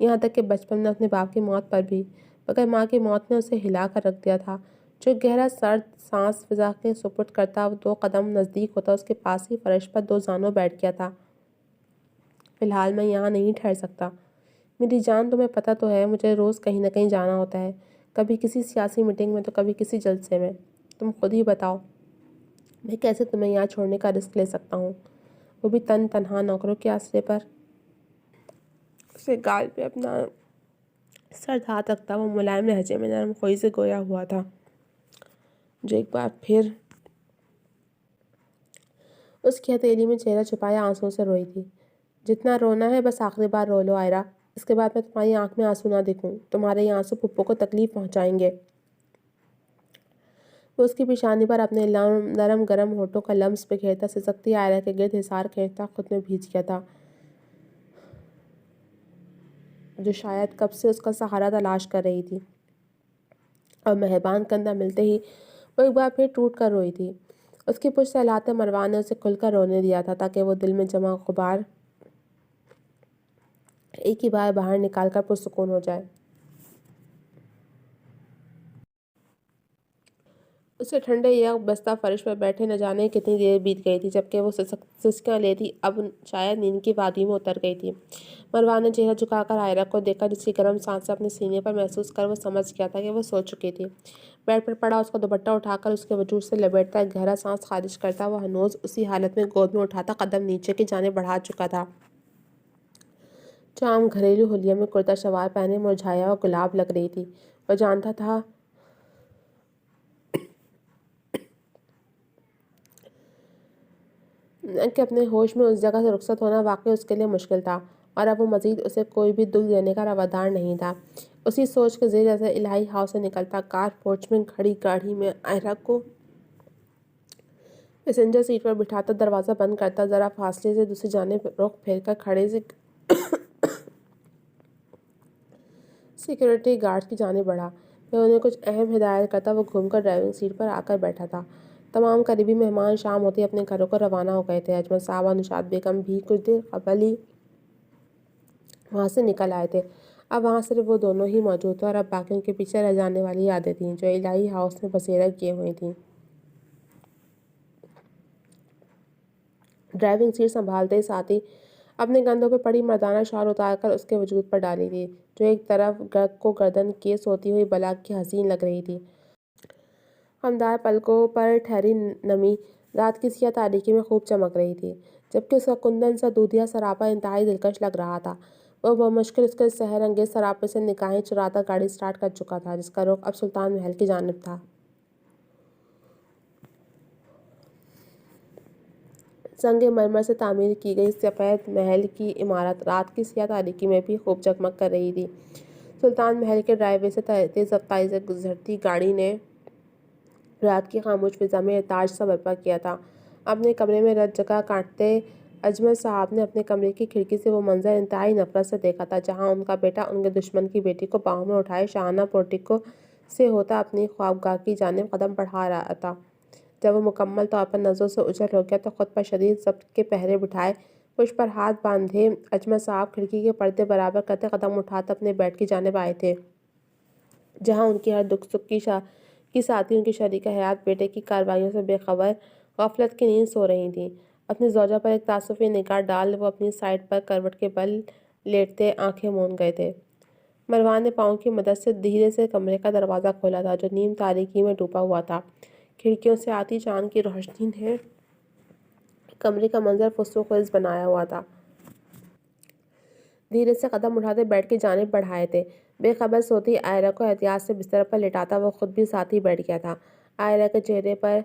یہاں تک کہ بچپن میں اپنے باپ کی موت پر بھی، مگر ماں کی موت نے اسے ہلا کر رکھ دیا تھا۔ جو گہرا سرد سانس فضا کے سپرد کرتا، وہ 2 قدم نزدیک ہوتا، اس کے پاس ہی فرش پر 2 زانوں بیٹھ گیا تھا۔ فی الحال میں یہاں نہیں ٹھہر سکتا۔ میری جان، تمہیں پتہ تو ہے مجھے روز کہیں نہ کہیں جانا ہوتا ہے، کبھی کسی سیاسی میٹنگ میں تو کبھی کسی جلسے میں۔ تم خود ہی بتاؤ میں کیسے تمہیں یہاں چھوڑنے کا رسک لے سکتا ہوں، وہ بھی تنہا نوکروں کے آسرے پر۔ اسے گال پہ اپنا سرد ہاتھ رکھتا وہ ملائم لہجے میں نرم خوئی سے گویا ہوا تھا، جو ایک بار پھر اس کی ہتھیلی میں چہرہ چھپائے آنسوؤں سے روئی تھی۔ جتنا رونا ہے بس آخری بار رو لو آئرہ، اس کے بعد میں تمہاری آنکھ میں آنسو نہ دیکھوں۔ تمہارے یہ آنسو پھپھو کو تکلیف پہنچائیں گے۔ وہ اس کی پیشانی پر اپنے نرم گرم ہونٹوں کا لمس بکھیرتا سسکتی آئرہ کے گرد حصار کھینچتا خود میں بھیج گیا تھا، جو شاید کب سے اس کا سہارا تلاش کر رہی تھی۔ اور مہربان کندھا ملتے ہی وہ ایک بار پھر ٹوٹ کر روئی تھی۔ اس کی پشت سے ہلاتے مروان نے اسے کھل کر رونے دیا تھا تاکہ وہ دل میں جمع غبار ایک ہی بار باہر نکال کر پرسکون ہو جائے۔ اسے ٹھنڈے یک بستہ فرش پر بیٹھے نہ جانے کتنی دیر بیت گئی تھی، جبکہ وہ سسکیاں لیتی اب شاید نیند کی وادی میں اتر گئی تھی۔ مروان نے چہرہ جھکا کر آئرہ کو دیکھا، جس کی گرم سانسیں اپنے سینے پر محسوس کر وہ سمجھ گیا تھا کہ وہ سو چکی تھی۔ بیڈ پر پڑا اس کا دوپٹہ اٹھا کر اس کے وجود سے لپیٹتا ایک گہرا سانس خارج کرتا وہ ہنوز اسی حالت میں گود میں اٹھاتا قدم نیچے کی جانب بڑھا چکا تھا۔ چام گھریلو حلیے میں کرتا شلوار پہنے مرجھایا ہوا گلاب لگ رہی تھی۔ وہ جانتا تھا کہ اپنے ہوش میں اس جگہ سے رخصت ہونا واقعی اس کے لیے مشکل تھا، اور اب وہ مزید اسے کوئی بھی دکھ دینے کا روادار نہیں تھا۔ اسی سوچ کے زیر اثر الہی ہاؤس سے نکلتا کار پورچ میں کھڑی گاڑی میں آئرہ کو پیسنجر سیٹ پر بٹھاتا دروازہ بند کرتا ذرا فاصلے سے دوسری جانب رخ پھیر کر کھڑے سیکورٹی گارڈز کی جانب بڑھا۔ پھر انہیں کچھ اہم ہدایات کرتا وہ گھوم کر ڈرائیونگ سیٹ پر آ کر بیٹھا تھا۔ تمام قریبی مہمان شام ہوتے ہی اپنے گھروں کو روانہ ہو گئے تھے۔ اجمل صاحب اور نشاط بیگم بھی کچھ دیر قبل ہی وہاں سے نکل آئے تھے۔ اب وہاں صرف وہ دونوں ہی موجود تھے، اور اب باقی ان کے پیچھے رہ جانے والی یادیں تھیں جو الہی ہاؤس میں بسیرا کیے ہوئی تھیں۔ ڈرائیونگ سیٹ سنبھالتے ہی ساتھی اپنے کندھوں پہ پڑی مردانہ شال اتار کر اس کے وجود پر ڈالی تھی، جو ایک طرف کو گردن کیے سوتی ہوئی بلا کی حسین لگ رہی تھی۔ خمدار پلکوں پر ٹھہری نمی رات کی سیاہ تاریکی میں خوب چمک رہی تھی، جبکہ اس کا کندن سا دودھیا سراپا انتہائی دلکش لگ رہا تھا۔ وہ بمشکل اس کے سحر انگیز سراپے سے نگاہیں چراتا گاڑی سٹارٹ کر چکا تھا، جس کا رخ اب سلطان محل کی جانب تھا۔ سنگ مرمر سے تعمیر کی گئی سفید محل کی عمارت رات کی سیاہ تاریکی میں بھی خوب جگمگ کر رہی تھی۔ سلطان محل کے ڈرائیو وے سے تیز رفتاری سے گزرتی گاڑی نے رات کی خاموش فضا میں ارتاج سا برپا کیا تھا۔ اپنے کمرے میں رت جگہ کاٹتے اجمل صاحب نے اپنے کمرے کی کھڑکی سے وہ منظر انتہائی نفرت سے دیکھا تھا، جہاں ان کا بیٹا ان کے دشمن کی بیٹی کو باہوں میں اٹھائے شاہانہ پورٹیکو سے ہوتا اپنی خوابگاہ کی جانب قدم بڑھا رہا تھا۔ جب وہ مکمل طور پر نظروں سے اوجھل ہو گیا تو خود پر شدید ضبط کے پہرے بٹھائے پشت پر ہاتھ باندھے اجمل صاحب کھڑکی کے پردے برابر کرتے قدم اٹھاتے اپنے بیڈ کی جانب آئے تھے، جہاں ان کی ہر دکھ سکھ کی ساتھی ان کی شریک حیات بیٹے کی کارروائیوں سے بے خبر غفلت کی نیند سو رہی تھیں۔ اپنی زوجہ پر ایک تعسفی نگاہ ڈال وہ اپنی سائیڈ پر کروٹ کے بل لیٹتے آنکھیں موند گئے تھے۔ مروان نے پاؤں کی مدد سے دھیرے سے کمرے کا دروازہ کھولا تھا، جو نیم تاریکی میں ڈوبا ہوا تھا۔ کھڑکیوں سے آتی چاند کی روشنی نے کمرے کا منظر فس و خیز بنایا ہوا تھا۔ دھیرے سے قدم اٹھاتے بیڈ کی جانب بڑھائے تھے۔ بے خبر سوتی آئرہ کو احتیاط سے بستر پر لٹاتا وہ خود بھی ساتھ ہی بیٹھ گیا تھا۔ آئرہ کے چہرے پر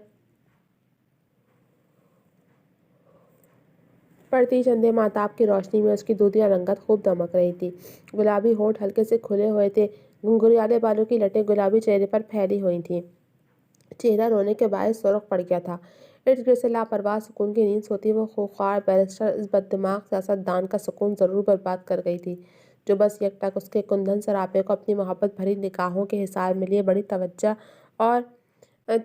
پڑتی چندے ماہتاب کی روشنی میں اس کی دودھیا رنگت خوب دمک رہی تھی۔ گلابی ہونٹ ہلکے سے کھلے ہوئے تھے، گھنگھریالے بالوں کی لٹیں گلابی چہرے پر پھیلی ہوئی تھیں۔ چہرہ رونے کے باعث سرخ پڑ گیا تھا۔ ارد گرد سے لاپرواہ سکون کی نیند سوتی وہ خوخار بیرسٹر اس بددماغ سیاست دان کا سکون ضرور برباد کر گئی تھی، جو بس یک ٹک اس کے کندن سراپے کو اپنی محبت بھری نگاہوں کے حصار میں لیے بڑی توجہ اور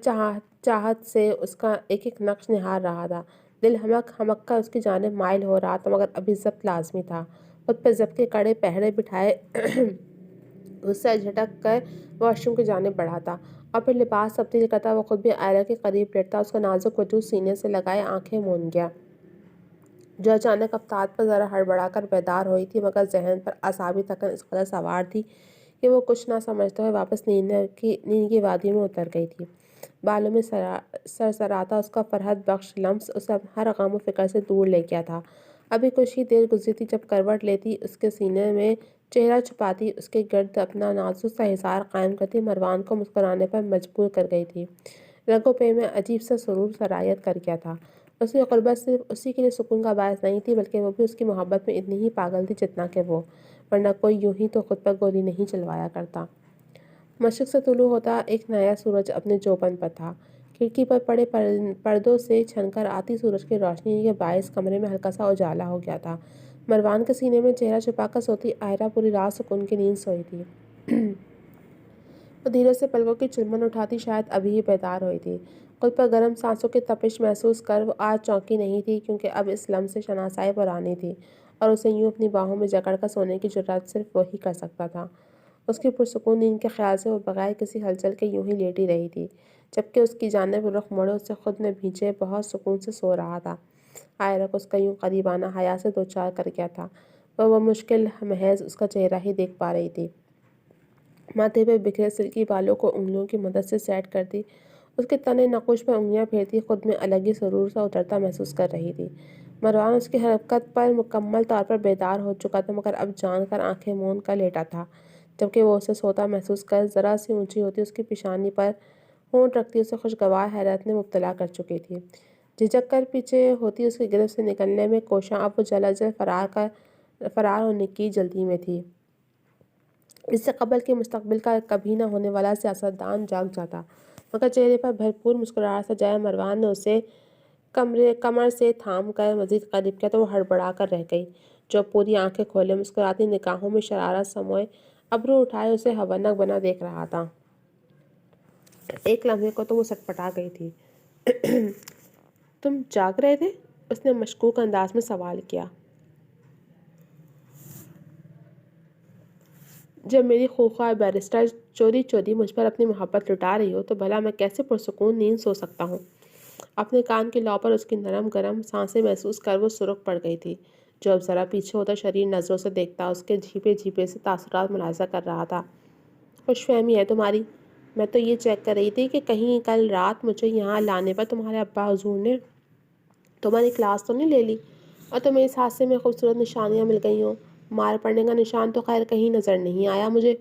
چاہت سے اس کا ایک ایک نقش نہار رہا تھا۔ دل ہمک ہمک کر اس کی جانب مائل ہو رہا تھا، مگر ابھی ضبط لازمی تھا۔ خود پر ضبط کے کڑے پہرے بٹھائے غصہ جھٹک کر واش روم کی جانب بڑھا تھا اور پھر لباس تبدیل کرتا وہ خود بھی آئرہ کے قریب لیٹتا، اس کا نازک وجود سینے سے لگائے آنکھیں موند گیا، جو اچانک افتاد پر ذرا ہڑبڑا کر بیدار ہوئی تھی، مگر ذہن پر اعصابی تھکن اس قدر سوار تھی کہ وہ کچھ نہ سمجھتے ہوئے واپس نیند کی وادی میں اتر گئی تھی۔ بالوں میں سرسراتا اس کا فرحت بخش لمس اسے ہر غم و فکر سے دور لے گیا تھا۔ ابھی کچھ ہی دیر گزری تھی جب کروٹ لیتی، اس کے سینے میں چہرہ چھپاتی، اس کے گرد اپنا نازک سا حصار قائم کرتی مروان کو مسکرانے پر مجبور کر گئی تھی۔ رگ و پے میں عجیب سا سرور سرایت کر گیا تھا۔ اس کی قربت صرف اسی کے لیے سکون کا باعث نہیں تھی، بلکہ وہ بھی اس کی محبت میں اتنی ہی پاگل تھی جتنا کہ وہ، ورنہ کوئی یوں ہی تو خود پر گولی نہیں چلوایا کرتا۔ مشرق سے طلوع ہوتا ایک نیا سورج اپنے جوبن پر تھا۔ کھڑکی پر پڑے پردوں سے چھن کر آتی سورج کی روشنی کے باعث کمرے میں ہلکا سا اجالا ہو گیا تھا۔ مروان کے سینے میں چہرہ چھپا کر سوتی آئرہ پوری رات سکون کی نیند سوئی تھی۔ وہ دھیرے سے پلکوں کی چلمن اٹھاتی، شاید ابھی ہی بیدار ہوئی تھی۔ خود پر گرم سانسوں کی تپش محسوس کر وہ آج چونکی نہیں تھی، کیونکہ اب اس لمحے سے شناسائی پرانی تھی اور اسے یوں اپنی باہوں میں جکڑ کر سونے کی جرأت صرف وہی کر سکتا تھا۔ اس کی پرسکون نیند کے خیال سے وہ بغیر کسی ہلچل کے یوں ہی لیٹی رہی تھی، جبکہ اس کی جانب رخ موڑے اسے خود میں بھیجے بہت سکون سے سو رہا تھا۔ آئرہ کو اس کا یوں قریبانہ حیا سے دوچار کر گیا تھا۔ وہ مشکل محض اس کا چہرہ ہی دیکھ پا رہی تھی۔ ماتھے پہ بکھرے سلکی بالوں کو انگلیوں کی مدد سے سیٹ کرتی، اس کے تنے نقوش پر انگلیاں پھیرتی خود میں الگ ہی سرور سا اترتا محسوس کر رہی تھی۔ مروان اس کی حرکت پر مکمل طور پر بیدار ہو چکا تھا، مگر اب جان کر آنکھیں موند کر لیٹا تھا، جبکہ وہ اسے سوتا محسوس کر ذرا سی اونچی ہوتی اس کی پیشانی پر ہونٹ رکھتی اسے خوشگوار حیرت میں مبتلا کر چکی تھی۔ جھجک کر پیچھے ہوتی اس کی گرفت سے نکلنے میں کوشاں، اب وہ جلد از جلد فرار ہونے کی جلدی میں تھی۔ اس سے قبل کہ مستقبل کا کبھی نہ ہونے والا سیاستدان جاگ جاتا، مگر چہرے پر بھرپور مسکراہٹ سجائے مروان نے اسے کمر سے تھام کر مزید قریب کیا تو وہ ہڑبڑا کر رہ گئی، جو پوری آنکھیں کھولے مسکراتی نگاہوں میں شرارت سموئے ابرو اٹھائے اسے حیوانک بنا دیکھ رہا تھا۔ ایک لمحے کو تو وہ سٹپٹا گئی تھی۔ تم جاگ رہے تھے؟ اس نے مشکوک انداز میں سوال کیا۔ جب میری خونخوار بیرسٹر چوری چوری مجھ پر اپنی محبت لٹا رہی ہو تو بھلا میں کیسے پرسکون نیند سو سکتا ہوں؟ اپنے کان کے لو پر اس کی نرم گرم سانسیں محسوس کر وہ سرخ پڑ گئی تھی، جو اب ذرا پیچھے ہوتا شریر نظروں سے دیکھتا اس کے جھیپے جھیپے سے تاثرات ملاحظہ کر رہا تھا۔ خوش فہمی ہے تمہاری؟ میں تو یہ چیک کر رہی تھی کہ کہیں کل رات مجھے یہاں لانے پر تمہارے ابا حضور نے تمہاری کلاس تو نہیں لے لی اور تمہیں اس حادثے میں خوبصورت نشانیاں مل گئی ہوں؟ مار پڑنے کا نشان تو خیر کہیں نظر نہیں آیا مجھے۔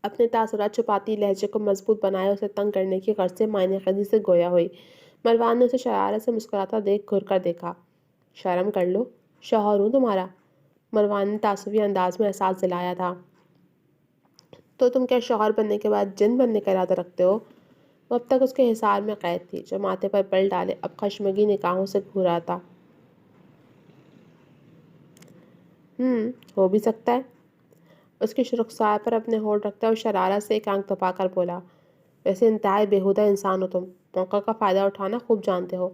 اپنے تاثرات چھپاتی لہجے کو مضبوط بنائے اسے تنگ کرنے کی غرض سے معنی خیزی سے گویا ہوئی۔ مروان نے اسے شرارت سے مسکراتا دیکھ گھور کر دیکھا۔ شرم کر لو، شوہر ہوں تمہارا۔ مروان نے تعصبی انداز میں احساس دلایا تھا۔ تو تم کیا شوہر بننے کے بعد جن بننے کا ارادہ رکھتے ہو؟ وہ اب تک اس کے حصار میں قید تھی، جو ماتھے پر بل ڈالے اب خشمگی نگاہوں سے گھورا تھا۔ ہو بھی سکتا ہے۔ اس کی رخسار پر اپنے ہونٹ رکھتا اور شرارت سے ایک آنکھ دبا کر بولا، ویسے انتہائی بیہودہ انسان ہو تم، موقع کا فائدہ اٹھانا خوب جانتے ہو۔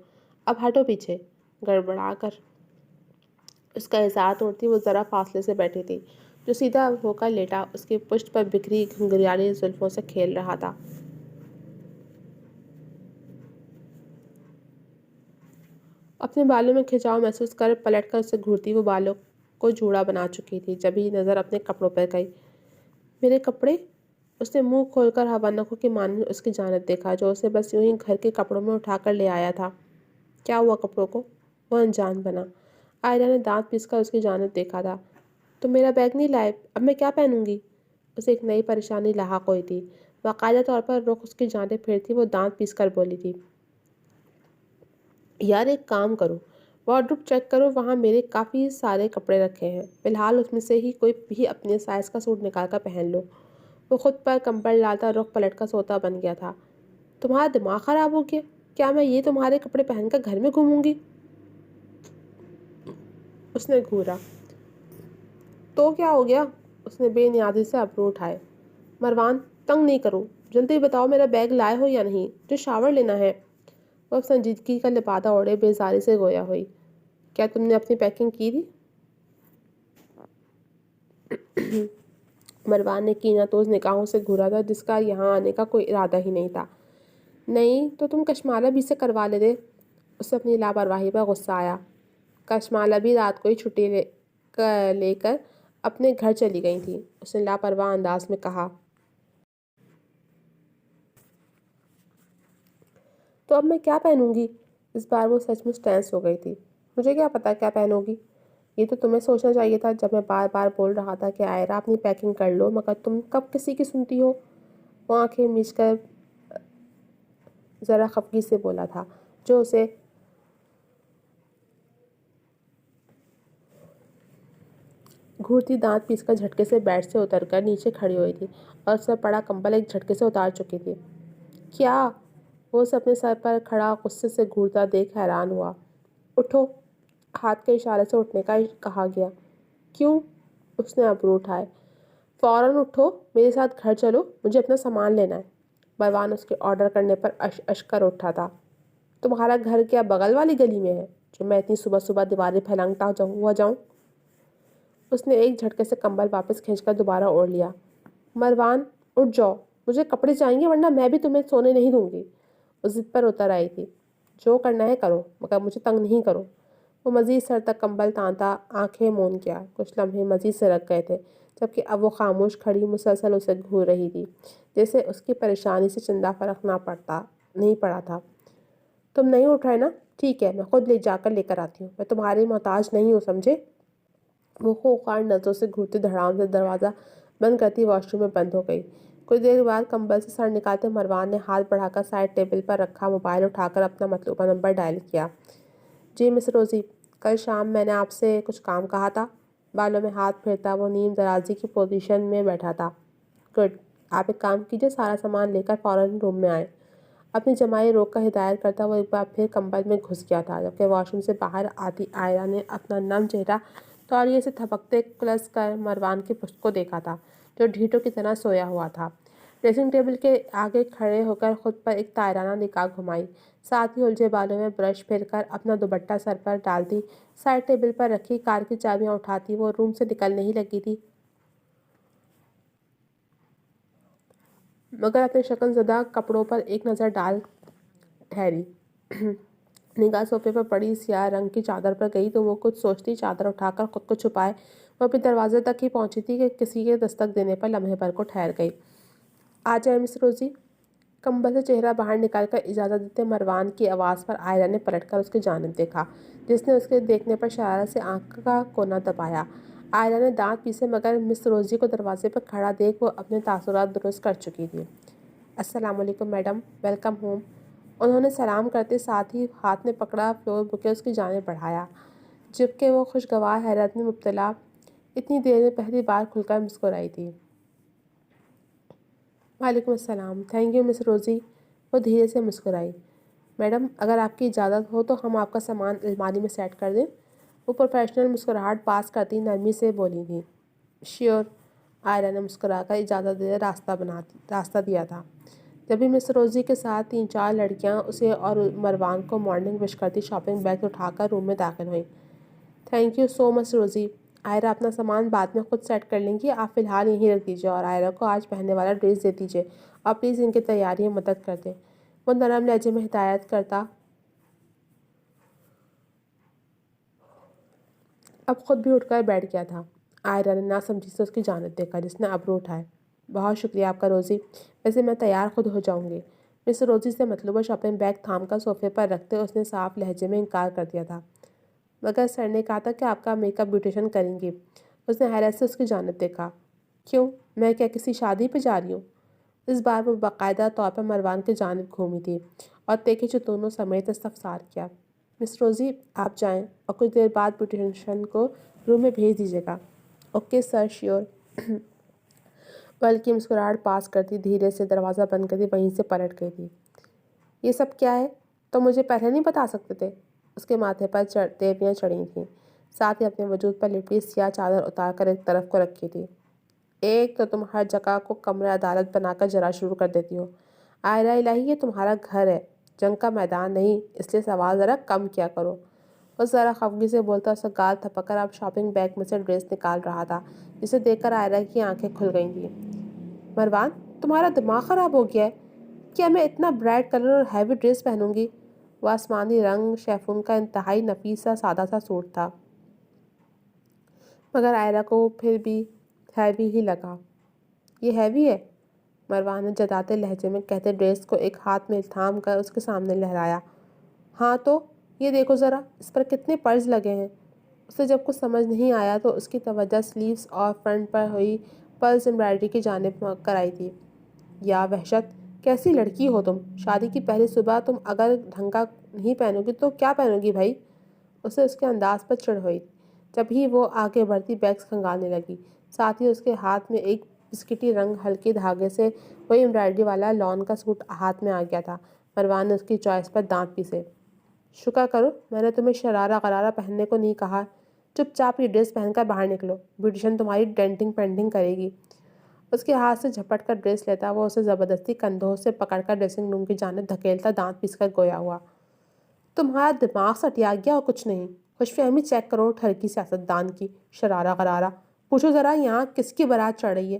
اب ہٹو پیچھے۔ گڑبڑا کر اس کا حصار توڑتی وہ ذرا فاصلے سے بیٹھی تھی، جو سیدھا ہو کر لیٹا اس کی پشت پر بکھری گھنگریالی زلفوں سے کھیل رہا تھا۔ اپنے بالوں میں کھچاؤ محسوس کر پلٹ کر اسے گھورتی وہ بالوں کو جوڑا بنا چکی تھی، جبھی نظر اپنے کپڑوں پر گئی۔ میرے کپڑے؟ اس نے منہ کھول کر حیوانکوں کی مانند اس کی جانب دیکھا، جو اسے بس یوں ہی گھر کے کپڑوں میں اٹھا کر لے آیا تھا۔ کیا ہوا کپڑوں کو؟ وہ انجان بنا۔ آئرہ نے دانت پیس کر اس کی جانب دیکھا تھا۔ تم میرا بیگ نہیں لائے، اب میں کیا پہنوں گی؟ اسے ایک نئی پریشانی لاحق ہوئی تھی۔ باقاعدہ طور پر رخ اس کی جانب پھیرتی وہ دانت پیس کر بولی تھی، یار ایک کام کرو، وارڈروب چیک کرو، وہاں میرے کافی سارے کپڑے رکھے ہیں، فی الحال اس میں سے ہی کوئی بھی اپنے سائز کا سوٹ نکال کر پہن لو۔ وہ خود پر کمبل ڈالتا رخ پلٹ کر سوتا بن گیا تھا۔ تمہارا دماغ خراب ہو گیا؟ کیا میں یہ تمہارے کپڑے پہن کر گھر میں گھوموں گی؟ اس نے گھورا۔ تو کیا ہو گیا؟ اس نے بے نیازی سے ابرو اٹھائے۔ مروان، تنگ نہیں کرو، جلدی بتاؤ میرا بیگ لائے ہو یا نہیں، جو شاور لینا ہے۔ وہ اب سنجیدگی کا لبادہ اوڑھے بیزاری سے گویا ہوئی۔ کیا تم نے اپنی پیکنگ کی تھی؟ مروان نے کینہ توز نگاہوں سے گھورا تھا، جس کا یہاں آنے کا کوئی ارادہ ہی نہیں تھا۔ نہیں تو تم کشمالہ بھی سے کروا لیتے۔ اسے اپنی لاپرواہی پر غصہ آیا۔ کشمالہ بھی رات کو ہی چھٹی لے کر اپنے گھر چلی گئی تھی، اس نے لاپرواہ انداز میں کہا۔ تو اب میں کیا پہنوں گی؟ اس بار وہ سچ مچ ٹینس ہو گئی تھی۔ مجھے کیا پتا کیا پہنو گی؟ یہ تو تمہیں سوچنا چاہیے تھا جب میں بار بار بول رہا تھا کہ آئرہ اپنی پیکنگ کر لو، مگر تم کب کسی کی سنتی ہو؟ وہ آنکھیں میچ کر ذرا خفگی سے بولا تھا، جو اسے گھورتی دانت پیس کر جھٹکے سے بیڈ سے اتر کر نیچے کھڑی ہوئی تھی اور اس پر پڑا کمبل ایک جھٹکے سے اتار چکی تھی۔ کیا؟ وہ اسے اپنے سر پر کھڑا غصے سے گھورتا دیکھ حیران ہوا۔ اٹھو، ہاتھ کے اشارے سے اٹھنے کا کہا گیا۔ کیوں؟ اس نے ابرو اٹھائے۔ فوراً اٹھو، میرے ساتھ گھر چلو، مجھے اپنا سامان لینا ہے۔ مروان اس کے آرڈر کرنے پر اش کر اٹھا تھا۔ تمہارا گھر کیا بغل والی گلی میں ہے جو میں اتنی صبح صبح دیواریں پھیلانگتا ہوا جاؤں؟ اس نے ایک جھٹکے سے کمبل واپس کھینچ کر دوبارہ اوڑھ لیا۔ مروان، اٹھ جاؤ، مجھے کپڑے چاہیے ورنہ میں بھی تمہیں سونے نہیں دوں گی۔ وہ ضد پر اتر آئی تھی۔ جو کرنا ہے کرو، مگر مجھے تنگ نہیں کرو۔ وہ مزید سر تک کمبل تانتا آنکھیں مون گیا۔ کچھ لمحے مزید سرک گئے تھے، جبکہ اب وہ خاموش کھڑی مسلسل اسے گھور رہی تھی، جیسے اس کی پریشانی سے چندہ فرق نہیں پڑا تھا۔ تم نہیں اٹھ رہے نا؟ ٹھیک ہے، میں خود جا کر لے کر آتی ہوں، میں تمہاری محتاج نہیں ہوں، سمجھے؟ وہ خوخار نظروں سے گھورتی دھڑام سے دروازہ بند کرتی واش روم میں بند ہو گئی۔ کچھ دیر بعد کمبل سے سر نکالتے مروان نے ہاتھ بڑھا کر سائڈ ٹیبل پر رکھا موبائل اٹھا کر اپنا مطلوبہ نمبر ڈائل کیا۔ جی مس روزی، کل شام میں نے آپ سے کچھ کام کہا تھا۔ بالوں میں ہاتھ پھیرتا وہ نیم درازی کی پوزیشن میں بیٹھا تھا۔ گڈ، آپ ایک کام کیجیے، سارا سامان لے کر فوراً روم میں آئیں۔ اپنی جمائی روک کر ہدایت کرتا وہ ایک بار پھر کمبل میں گھس گیا تھا، جبکہ واش روم سے باہر آتی آئرہ نے اپنا نم چہرہ تولیے سے تھپکتے کلس کر مروان کی پشت کو دیکھا تھا، جو ڈھیٹوں کی طرح سویا ہوا تھا۔ ڈریسنگ ٹیبل کے آگے کھڑے ہو کر خود پر ایک طائرانہ نگاہ گھمائی، ساتھ ہی الجھے بالوں میں برش پھیر کر اپنا دوپٹہ سر پر ڈالتی سائڈ ٹیبل پر رکھی کار کی چابیاں اٹھاتی وہ روم سے نکلنے ہی لگی تھی، مگر اپنے شکن زدہ کپڑوں پر ایک نظر ڈال ٹھہری۔ نگاہ صوفے پر پڑی سیاہ رنگ کی چادر پر گئی تو وہ کچھ سوچتی چادر اٹھا کر خود کو چھپائے وہ اپنے دروازے تک ہی پہنچی تھی کہ کسی کے دستک دینے پر لمحے بھر کو ٹھہر گئی۔ آ جائیں مس روزی۔ کمبل سے چہرہ باہر نکال کر اجازت دیتے مروان کی آواز پر آئرہ نے پلٹ کر اس کی جانب دیکھا، جس نے اس کے دیکھنے پر شرارت سے آنکھ کا کونا دبایا۔ آئرہ نے دانت پیسے مگر مس روزی کو دروازے پر کھڑا دیکھ وہ اپنے تاثرات درست کر چکی تھی۔ السلام علیکم میڈم، ویلکم ہوم۔ انہوں نے سلام کرتے ساتھ ہی ہاتھ میں پکڑا فلور بوکے اس کی جانب بڑھایا، جبکہ وہ خوشگوار حیرت میں مبتلا اتنی دیر میں پہلی بار کھل کر مسکرائی تھی۔ وعلیکم السلام، تھینک یو مس روزی۔ وہ دھیرے سے مسکرائی۔ میڈم، اگر آپ کی اجازت ہو تو ہم آپ کا سامان الماری میں سیٹ کر دیں؟ وہ پروفیشنل مسکراہٹ پاس کرتی نرمی سے بولی تھی۔ شیور، آئرہ نے مسکرا کر اجازت دے راستہ دیا تھا۔ جبھی مس روزی کے ساتھ 3-4 لڑکیاں اسے اور مروان کو مارننگ وش کرتی شاپنگ بیگ اٹھا کر روم میں داخل ہوئیں۔ تھینک یو سو مچ روزی، آئرہ اپنا سامان بعد میں خود سیٹ کر لیں گی، آپ فی الحال یہیں رکھ دیجیے اور آئرہ کو آج پہننے والا ڈریس دے دیجیے اور پلیز ان کی تیاری میں مدد کر دیں۔ وہ نرم لہجے میں ہدایت کرتا اب خود بھی اٹھ کر بیٹھ گیا تھا۔ آئرہ نے ناسمجھی سے اس کی جانب دیکھا، جس نے ابرو اٹھائے۔ بہت شکریہ آپ کا روزی، ویسے میں تیار خود ہو جاؤں گی۔ مس روزی سے مطلوبہ شاپنگ بیگ تھام کر صوفے پر رکھتے اس نے صاف لہجے میں انکار کر دیا تھا۔ مگر سر نے کہا تھا کہ آپ کا میک اپ بیوٹیشین کریں گی۔ اس نے حیرت سے اس کی جانب دیکھا۔ کیوں، میں کیا کسی شادی پہ جا رہی ہوں؟ اس بار وہ باقاعدہ طور پر مروان کی جانب گھومی تھی اور تیکے چتونوں سمیت استفسار کیا۔ مس روزی، آپ جائیں اور کچھ دیر بعد بیوٹیشین کو روم میں بھیج دیجیے گا۔ Okay sir, sure. وہ ہلکی مسکراہٹ پاس کرتی دھیرے سے دروازہ بند کرتی وہیں سے پلٹ گئی تھی۔ یہ سب کیا ہے؟ تم مجھے پہلے نہیں بتا سکتے تھے؟ اس کے ماتھے پر تیویاں چڑھی تھیں، ساتھ ہی اپنے وجود پر لپٹی سیاہ چادر اتار کر ایک طرف کو رکھی تھی۔ ایک تو تم ہر جگہ کو کمرہ عدالت بنا کر جرا شروع کر دیتی ہو۔ آئرہ الہی، یہ تمہارا گھر ہے، جنگ کا میدان نہیں، اس لیے سوال ذرا کم کیا کرو۔ وہ ذرا خفگی سے بولتا اس کا گال تھپک کر اب شاپنگ بیگ میں سے ڈریس نکال رہا تھا، جسے دیکھ کر عائرہ کی آنکھیں کھل گئی تھیں۔ مروان، تمہارا دماغ خراب ہو گیا ہے؟ کیا میں اتنا برائٹ کلر اور ہیوی ڈریس پہنوں گی؟ وہ آسمانی رنگ شیفون کا انتہائی نفیس سا سادہ سا سوٹ تھا، مگر عائرہ کو پھر بھی ہیوی ہی لگا۔ یہ ہیوی ہے؟ مروان نے جتاتے لہجے میں کہتے ڈریس کو ایک ہاتھ میں تھام کر اس کے سامنے لہرایا۔ ہاں تو یہ دیکھو ذرا، اس پر کتنے پرز لگے ہیں۔ اسے جب کچھ سمجھ نہیں آیا تو اس کی توجہ سلیوز اور فرنٹ پر ہوئی پرز امبرائڈری کی جانب کرائی تھی۔ یا وحشت، کیسی لڑکی ہو تم؟ شادی کی پہلی صبح تم اگر ڈھنگ کا نہیں پہنو گی تو کیا پہنو گی بھائی؟ اسے اس کے انداز پر چڑھ ہوئی جب ہی وہ آگے بڑھتی بیگس کھنگالنے لگی۔ ساتھ ہی اس کے ہاتھ میں ایک بسکٹی رنگ ہلکے دھاگے سے وہی امبرائڈری والا لان کا سوٹ ہاتھ میں آ گیا تھا۔ مروان نے اس کی چوائس پر دانت پیسے۔ شکر کرو میں نے تمہیں شرارہ غرارہ پہننے کو نہیں کہا۔ چپ چاپ یہ ڈریس پہن کر باہر نکلو، بیوٹیشن تمہاری ڈینٹنگ پینٹنگ کرے گی۔ اس کے ہاتھ سے جھپٹ کر ڈریس لیتا وہ اسے زبردستی کندھوں سے پکڑ کر ڈریسنگ روم کی جانب دھکیلتا دانت پیس کر گویا ہوا۔ تمہارا دماغ سٹیا گیا اور کچھ نہیں۔ خوش فہمی چیک کرو ٹھرکی سیاستدان کی، شرارہ غرارہ۔ پوچھو ذرا یہاں کس کی بارات چڑھ رہی ہے؟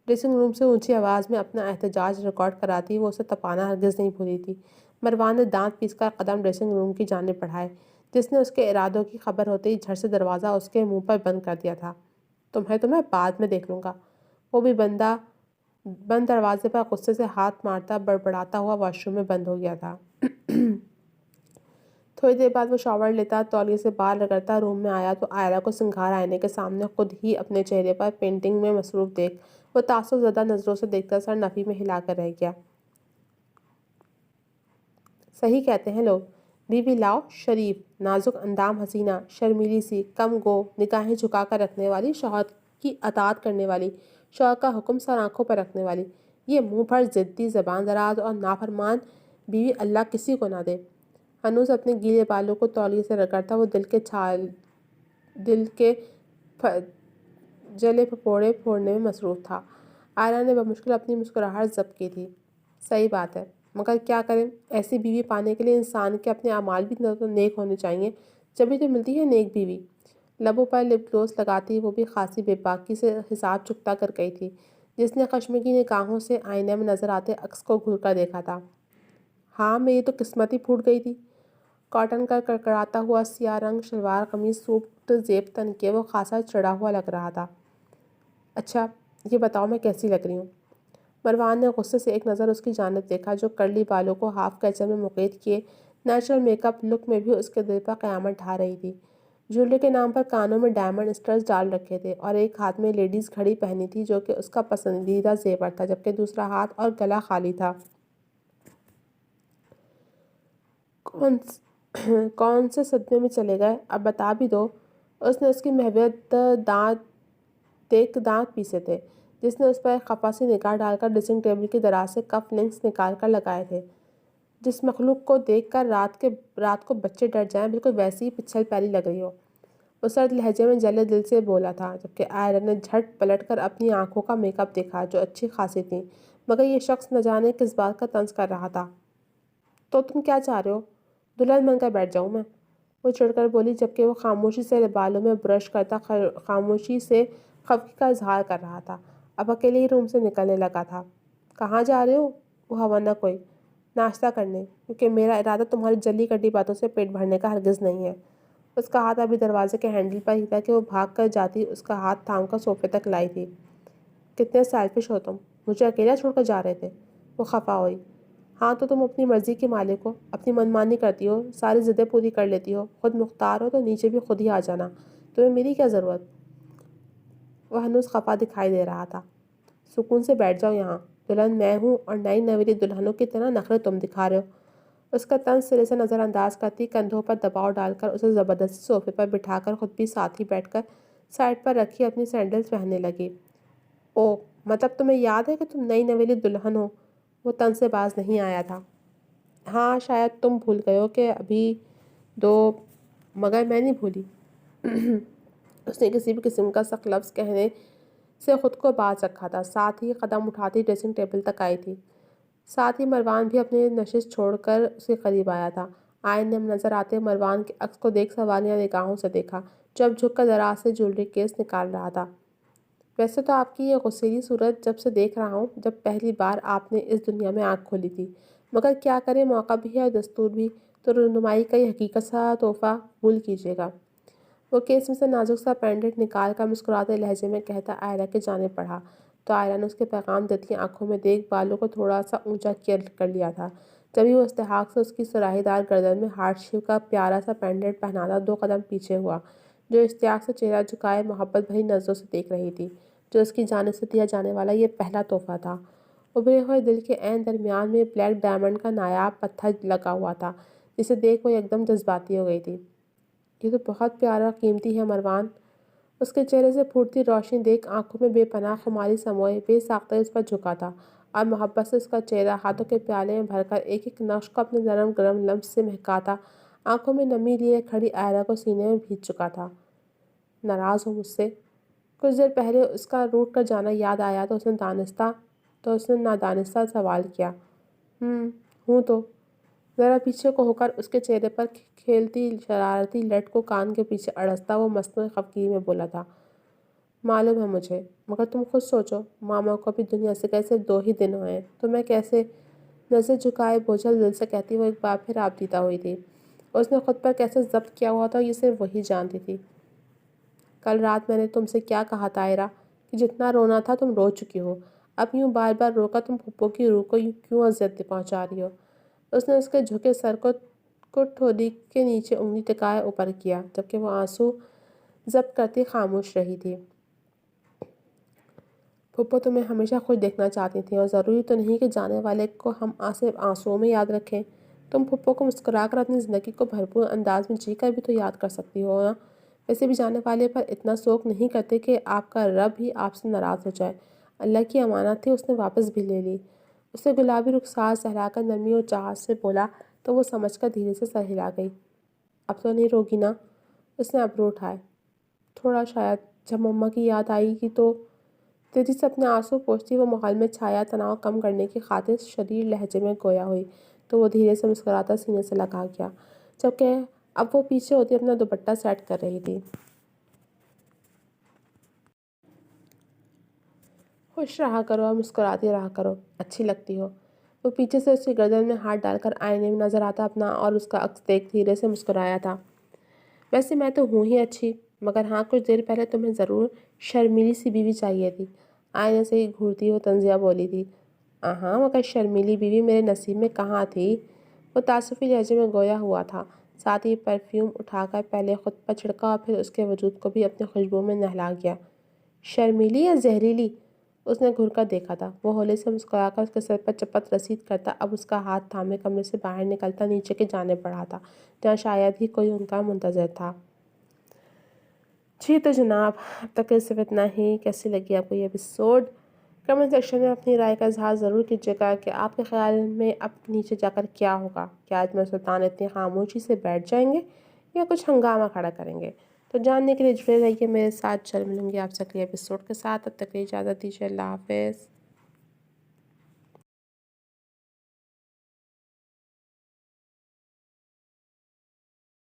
ڈریسنگ روم سے اونچی آواز میں اپنا احتجاج ریکارڈ کراتی وہ اسے تپانا ہرگز نہیں بھولی تھی۔ مروان نے دانت پیس کر قدم ڈریسنگ روم کی جانب بڑھائے، جس نے اس کے ارادوں کی خبر ہوتے ہی جھٹ سے دروازہ اس کے منہ پر بند کر دیا تھا۔ تمہیں بعد میں دیکھ لوں گا۔ وہ بھی بند دروازے پر غصے سے ہاتھ مارتا بڑبڑاتا ہوا واش روم میں بند ہو گیا تھا۔ تھوڑی دیر بعد وہ شاور لیتا تولیے سے بال رگڑتا روم میں آیا تو عائرہ کو سنگھار آئینے کے سامنے خود ہی اپنے چہرے پر پینٹنگ میں مصروف دیکھ وہ تعصب زدہ نظروں سے دیکھتا سر نفی میں ہلا کر رہ گیا۔ صحیح کہتے ہیں لوگ، بیوی لاؤ شریف، نازک اندام حسینہ، شرمیلی سی، کم گو، نگاہیں جھکا کر رکھنے والی، شوہر کی اطاعت کرنے والی، شوہر کا حکم سر آنکھوں پر رکھنے والی، یہ منہ بھر ضدی زبان دراز اور نافرمان بیوی اللہ کسی کو نہ دے۔ ہنوز اپنے گیلے بالوں کو تولیے سے رگڑتا وہ دل کے جلے پھپوڑے پھوڑنے میں مصروف تھا۔ عائرہ نے بمشکل اپنی مسکراہٹ ضبط کی تھی۔ صحیح بات ہے، مگر کیا کریں، ایسی بیوی پانے کے لیے انسان کے اپنے اعمال بھی تو نیک ہونے چاہیے، جبھی تو ملتی ہے نیک بیوی۔ لبوں پر لپ گلوس لگاتی وہ بھی خاصی بے باکی سے حساب چکتا کر گئی تھی، جس نے کشمگی نگاہوں سے آئینے میں نظر آتے عکس کو گھور کر دیکھا تھا۔ ہاں میری تو قسمت ہی پھوٹ گئی تھی۔ کاٹن کا کڑکڑاتا ہوا سیاہ رنگ شلوار قمیص سوٹ زیب تن کے وہ خاصا چڑھا ہوا لگ رہا تھا۔ اچھا یہ بتاؤ میں کیسی لگ رہی ہوں؟ مروان نے غصے سے ایک نظر اس کی جانب دیکھا جو کرلی بالوں کو ہاف کیچر میں مقید کیے نیچرل میک اپ لک میں بھی اس کے دل پر قیامت ڈھا رہی تھی۔ جولری کے نام پر کانوں میں ڈائمنڈ اسٹرز ڈال رکھے تھے اور ایک ہاتھ میں لیڈیز گھڑی پہنی تھی جو کہ اس کا پسندیدہ زیور تھا، جبکہ دوسرا ہاتھ اور گلا خالی تھا۔ کون سے صدمے میں چلے گئے؟ اب بتا بھی دو۔ اس نے اس کی محویت دانت پیسے تھے، جس نے اس پر ایک خفا سی نگاہ ڈال کر ڈریسنگ ٹیبل کی دراز سے کف لنکس نکال کر لگائے تھے۔ جس مخلوق کو دیکھ کر رات کو بچے ڈر جائیں بالکل ویسی ہی پچھل پیری لگ رہی ہو، وہ سرد لہجے میں جلے دل سے بولا تھا، جبکہ عائرہ نے جھٹ پلٹ کر اپنی آنکھوں کا میک اپ دیکھا جو اچھی خاصی تھیں، مگر یہ شخص نہ جانے کس بات کا طنز کر رہا تھا۔ تو تم کیا چاہ رہے ہو؟ دلہن بن کر بیٹھ جاؤں میں؟ وہ چڑھ کر بولی، جبکہ وہ خاموشی سے بالوں میں برش کرتا خاموشی سے خفگی کا اظہار کر رہا تھا۔ اب اکیلے ہی روم سے نکلنے لگا تھا۔ کہاں جا رہے ہو؟ وہ ہوا نہ کوئی ناشتہ کرنے، کیونکہ میرا ارادہ تمہاری جلی کٹی باتوں سے پیٹ بھرنے کا ہرگز نہیں ہے۔ اس کا ہاتھ ابھی دروازے کے ہینڈل پر ہی تھا کہ وہ بھاگ کر جاتی اس کا ہاتھ تھام کر صوفے تک لائی تھی۔ کتنے سیلفش ہو تم، مجھے اکیلا چھوڑ کر جا رہے تھے؟ وہ خفا ہوئی۔ ہاں تو تم اپنی مرضی کی مالک ہو، اپنی منمانی کرتی ہو، ساری ضدیں پوری کر لیتی ہو، خود مختار ہو تو نیچے بھی خود ہی آ جانا، تمہیں میری کیا ضرورت؟ وہ ہنوز خفا دکھائی دے رہا تھا۔ سکون سے بیٹھ جاؤ یہاں، دلہن میں ہوں اور نئی نویلی دلہنوں کی طرح نخرے تم دکھا رہے ہو۔ اس کا طنز سرے سے نظر انداز کرتی کندھوں پر دباؤ ڈال کر اسے زبردستی صوفے پر بٹھا کر خود بھی ساتھ ہی بیٹھ کر سائڈ پر رکھی اپنی سینڈلز پہننے لگی۔ او مطلب تمہیں یاد ہے کہ تم نئی نویلی دلہن ہو؟ وہ طنز سے باز نہیں آیا تھا۔ ہاں شاید تم بھول گئے ہو کہ ابھی دو، مگر میں نہیں بھولی۔ اس نے کسی بھی قسم کا سخت لفظ کہنے سے خود کو باز رکھا تھا، ساتھ ہی قدم اٹھاتی ڈریسنگ ٹیبل تک آئی تھی۔ ساتھ ہی مروان بھی اپنی نشست چھوڑ کر اس کے قریب آیا تھا۔ آئین نے نظر آتے مروان کے عکس کو دیکھ سوالیہ نگاہوں سے دیکھا، جو اب جھک کر دراز سے جولری کیس نکال رہا تھا۔ ویسے تو آپ کی یہ غصیلی صورت جب سے دیکھ رہا ہوں، جب پہلی بار آپ نے اس دنیا میں آنکھ کھولی تھی، مگر کیا کریں، موقع بھی ہے اور دستور بھی، تو رہنمائی کا یہ حقیقت سا تحفہ قبول کیجیے گا۔ وہ کیس میں سے نازک سا پینڈنٹ نکال کر مسکراتے لہجے میں کہتا عائرہ کی جانب بڑھا، تو عائرہ نے اس کے پیغام دیتی آنکھوں میں دیکھ بالوں کو تھوڑا سا اونچا کر لیا تھا۔ جبھی وہ استحقاق سے اس کی سراہی دار گردن میں ہارٹ شیپ کا پیارا سا پینڈنٹ پہناتا 2 قدم پیچھے ہوا، جو اشتیاق سے چہرہ جھکائے محبت بھری نظروں سے دیکھ رہی تھی، جو اس کی جانب سے دیا جانے والا یہ پہلا تحفہ تھا۔ ابھرے ہوئے دل کے عین درمیان میں بلیک ڈائمنڈ کا نایاب پتھر لگا ہوا تھا، جسے دیکھ وہ ایک دم جذباتی ہو گئی تھی۔ یہ تو بہت پیارا قیمتی ہے مروان۔ اس کے چہرے سے پھوٹتی روشنی دیکھ آنکھوں میں بے پناہ خماری سموئے بے ساختہ اس پر جھکا تھا، اور محبت سے اس کا چہرہ ہاتھوں کے پیالے میں بھر کر ایک ایک نقش کو اپنے نرم گرم لمس سے مہکاتا آنکھوں میں نمی لیے کھڑی عائرہ کو سینے میں بھیج چکا تھا۔ ناراض ہو مجھ سے؟ کچھ دیر پہلے اس کا روٹ کر جانا یاد آیا تو اس نے نادانستہ سوال کیا۔ ہوں تو۔ ذرا پیچھے کو ہو کر اس کے چہرے پر کھیلتی شرارتی لٹ کو کان کے پیچھے اڑستا وہ مصنوعی خفگی میں بولا تھا۔ معلوم ہے مجھے، مگر تم خود سوچو، ماما کو بھی دنیا سے گئے صرف 2 ہی دن ہوئے ہیں، تو میں کیسے؟ نظر جھکائے بوجھل دل سے کہتی وہ ایک بار پھر آبدیدہ ہوئی تھی۔ اور اس نے خود پر کیسے ضبط کیا ہوا تھا یہ صرف وہی جانتی تھی۔ کل رات میں نے تم سے کیا کہا تھا عائرہ، کہ جتنا رونا تھا تم رو چکی ہو، اب یوں بار بار رو کر تم پھپھو کی روح کو کیوں اذیت پہنچا رہی ہو؟ اس نے اس کے جھکے سر کو ٹھوڑی کے نیچے انگلی ٹکائے اوپر کیا، جبکہ وہ آنسو ضبط کرتی خاموش رہی تھی۔ پھپھو تمہیں ہمیشہ خوش دیکھنا چاہتی تھیں، اور ضروری تو نہیں کہ جانے والے کو ہم صرف آنسوؤں میں یاد رکھیں۔ تم پھپھو کو مسکرا کر اپنی زندگی کو بھرپور انداز میں جی کر بھی تو یاد کر سکتی ہو نا؟ ویسے بھی جانے والے پر اتنا شوق نہیں کرتے کہ آپ کا رب ہی آپ سے ناراض ہو جائے۔ اللہ کی امانت تھی، اس نے واپس بھی لے لی۔ اسے گلابی رخسار سہلا کر نرمی اور چاہت سے بولا تو وہ سمجھ کر دھیرے سے سر ہلا گئی۔ اب تو نہیں روگی نا؟ اس نے ابرو اٹھائے۔ تھوڑا شاید، جب مما کی یاد آئے گی تو۔ تیزی سے اپنے آنسو پوچھتی وہ ماحول میں چھایا تناؤ کم کرنے کی خاطر شریر لہجے میں گویا ہوئی، تو وہ دھیرے سے مسکراتا سینے سے لگا گیا، جبکہ اب وہ پیچھے ہوتی اپنا دوپٹہ سیٹ کر رہی تھی۔ خوش رہا کرو اور مسکراتی رہا کرو، اچھی لگتی ہو۔ وہ پیچھے سے اس کی گردن میں ہاتھ ڈال کر آئینے میں نظر آتا اپنا اور اس کا عکس دیکھ دھیرے سے مسکرایا تھا۔ ویسے میں تو ہوں ہی اچھی، مگر ہاں کچھ دیر پہلے تمہیں ضرور شرمیلی سی بیوی چاہیے تھی۔ آئینے سے ہی گھورتی وہ طنزیہ بولی تھی۔ ہاں مگر شرمیلی بیوی میرے نصیب میں کہاں تھی؟ وہ تعسفی لہجے میں گویا ہوا تھا، ساتھ ہی پرفیوم اٹھا کر پہلے خود پر چھڑکا اور پھر اس کے وجود کو بھی اپنی خوشبو میں نہلا گیا۔ شرمیلی یا زہریلی؟ اس نے گھور کر دیکھا تھا۔ وہ ہولے سے مسکرا کر اس کے سر پر چپت رسید کرتا اب اس کا ہاتھ تھامے کمرے سے باہر نکلتا نیچے کی جانب بڑھا تھا، جہاں شاید ہی کوئی ان کا منتظر تھا۔ جی تو جناب، اب تک کے صرف اتنا ہی۔ کیسی لگی آپ کو یہ ایپیسوڈ؟ کمنٹ سیکشن میں اپنی رائے کا اظہار ضرور کیجیے گا کہ آپ کے خیال میں اب نیچے جا کر کیا ہوگا۔ کیا اجمل سلطان اتنی خاموشی سے بیٹھ جائیں گے یا کچھ ہنگامہ کھڑا کریں گے؟ تو جاننے کے لیے جڑے رہیے میرے ساتھ۔ جلد ملوں گی آپ سے اگلے ایپیسوڈ کے ساتھ، تب تک کے لیے اجازت دیجیے۔ اللہ حافظ۔